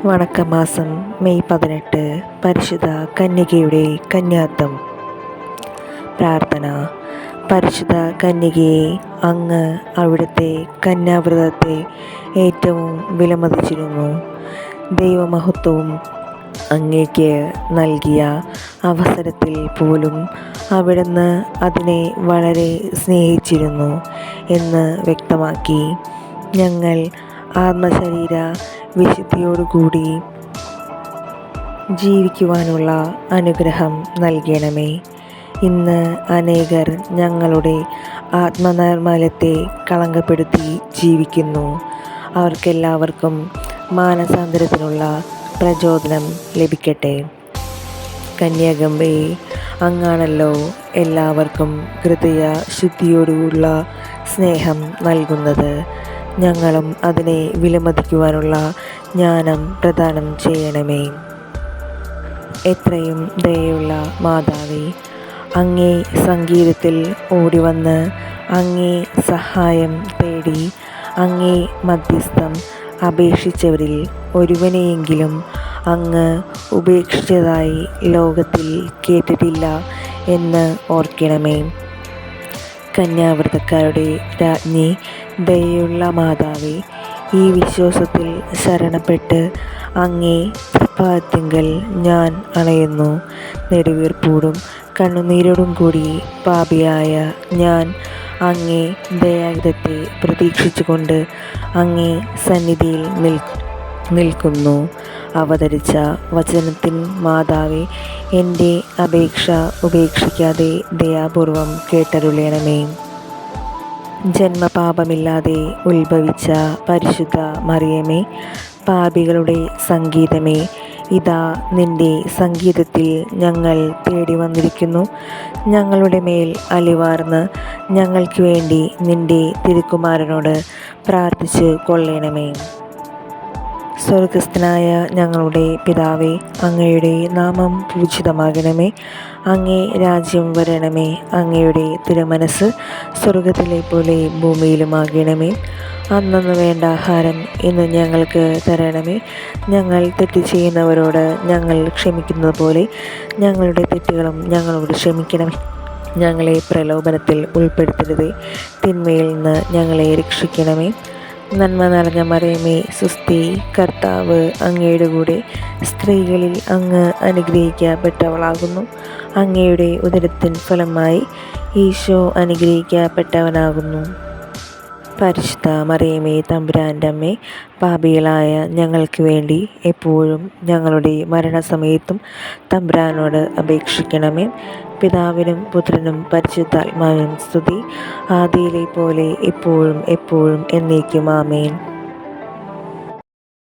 വണക്കമാസം May 18 പരിശുദ്ധ കന്യകയുടെ കന്യാത്വം. പ്രാർത്ഥന. പരിശുദ്ധ കന്യകയെ, അങ്ങ് അവിടുത്തെ കന്യാവ്രതത്തെ ഏറ്റവും വിലമതിച്ചിരുന്നു. ദൈവമഹത്വവും അങ്ങേക്ക് നൽകിയ അവസരത്തിൽ പോലും അവിടുന്ന് അതിനെ വളരെ സ്നേഹിച്ചിരുന്നു എന്ന് വ്യക്തമാക്കി ഞങ്ങൾ ആത്മശരീര വിശുദ്ധിയോടുകൂടി ജീവിക്കുവാനുള്ള അനുഗ്രഹം നൽകണമേ. ഇന്ന് അനേകർ ഞങ്ങളുടെ ആത്മനൈർമല്യത്തെ കളങ്കപ്പെടുത്തി ജീവിക്കുന്നു. അവർക്കെല്ലാവർക്കും മാനസാന്തരത്തിനുള്ള പ്രചോദനം ലഭിക്കട്ടെ. കന്യാകമ്പയെ, അങ്ങാണല്ലോ എല്ലാവർക്കും ഹൃദയ ശുദ്ധിയോടുള്ള സ്നേഹം നൽകുന്നത്. ഞങ്ങളും അതിനെ വിലമതിക്കുവാനുള്ള ജ്ഞാനം പ്രദാനം ചെയ്യണമേ. എത്രയും ദയയുള്ള മാതാവേ, അങ്ങേ സംഗീതത്തിൽ ഓടിവന്ന് അങ്ങേ സഹായം തേടി അങ്ങേ മധ്യസ്ഥം അപേക്ഷിച്ചവരിൽ ഒരുവനെയെങ്കിലും അങ്ങ് ഉപേക്ഷിച്ചതായി ലോകത്തിൽ കേട്ടിട്ടില്ല എന്ന് ഓർക്കണമേ. കന്യാവ്രതക്കാരുടെ രാജ്ഞി, ദയയുള്ള മാതാവേ, ഈ വിശ്വാസത്തിൽ ശരണപ്പെട്ട് അങ്ങേ തൃപ്പാദത്തിങ്കൽ ഞാൻ അണയുന്നു. നെടുവീർപ്പോടും കണ്ണുനീരോടും കൂടി പാപിയായ ഞാൻ അങ്ങേ ദയായുധത്തെ പ്രതീക്ഷിച്ചുകൊണ്ട് അങ്ങേ സന്നിധിയിൽ നിൽക്കുന്നു. അവതരിച്ച വചനത്തിൻ മാതാവേ, എൻ്റെ അപേക്ഷ ഉപേക്ഷിക്കാതെ ദയാപൂർവം കേട്ടരുളണമേ. ജന്മപാപമില്ലാതെ ഉത്ഭവിച്ച പരിശുദ്ധ മറിയമേ, പാപികളുടെ സംഗീതമേ, ഇതാ നിൻ്റെ സംഗീതത്തിൽ ഞങ്ങൾ തേടി വന്നിരിക്കുന്നു. ഞങ്ങളുടെ മേൽ അലിവാർന്ന് ഞങ്ങൾക്ക് വേണ്ടി നിൻ്റെ തിരുക്കുമാരനോട് പ്രാർത്ഥിച്ച് കൊള്ളണമേ. സ്വർഗസ്ഥനായ ഞങ്ങളുടെ പിതാവേ, അങ്ങയുടെ നാമം പൂജിതമാകണമേ. അങ്ങേ രാജ്യം വരണമേ. അങ്ങയുടെ തിരുമനസ് സ്വർഗത്തിലെ പോലെ ഭൂമിയിലുമാകണമേ. അന്നന്ന് വേണ്ട ആഹാരം ഇന്ന് ഞങ്ങൾക്ക് തരണമേ. ഞങ്ങൾ തെറ്റ് ചെയ്യുന്നവരോട് ഞങ്ങൾ ക്ഷമിക്കുന്നത് പോലെ ഞങ്ങളുടെ തെറ്റുകളും ഞങ്ങളോട് ക്ഷമിക്കണമേ. ഞങ്ങളെ പ്രലോഭനത്തിൽ ഉൾപ്പെടുത്തരുതേ, തിന്മയിൽ നിന്ന് ഞങ്ങളെ രക്ഷിക്കണമേ. നന്മ നിറഞ്ഞ മറിയമേ, സുസ്തി, കർത്താവ് അങ്ങയുടെ കൂടെ സ്ത്രീകളിൽ അങ്ങ് അനുഗ്രഹിക്കപ്പെട്ടവളാകുന്നു. അങ്ങയുടെ ഉദരത്തിൻ ഫലമായി ഈശോ അനുഗ്രഹിക്കപ്പെട്ടവനാകുന്നു. പരിശുദ്ധ മറിയമേ, തമ്പുരാൻ്റെ അമ്മേ, പാപികളായ ഞങ്ങൾക്ക് വേണ്ടി എപ്പോഴും ഞങ്ങളുടെ മരണസമയത്തും തമ്പുരാനോട് അപേക്ഷിക്കണമേ. പിതാവിനും പുത്രനും പരിശുദ്ധാത്മാവിനും സ്തുതി, ആദിയിലെ പോലെ ഇപ്പോഴും എപ്പോഴും എന്നേക്കും. ആമേൻ.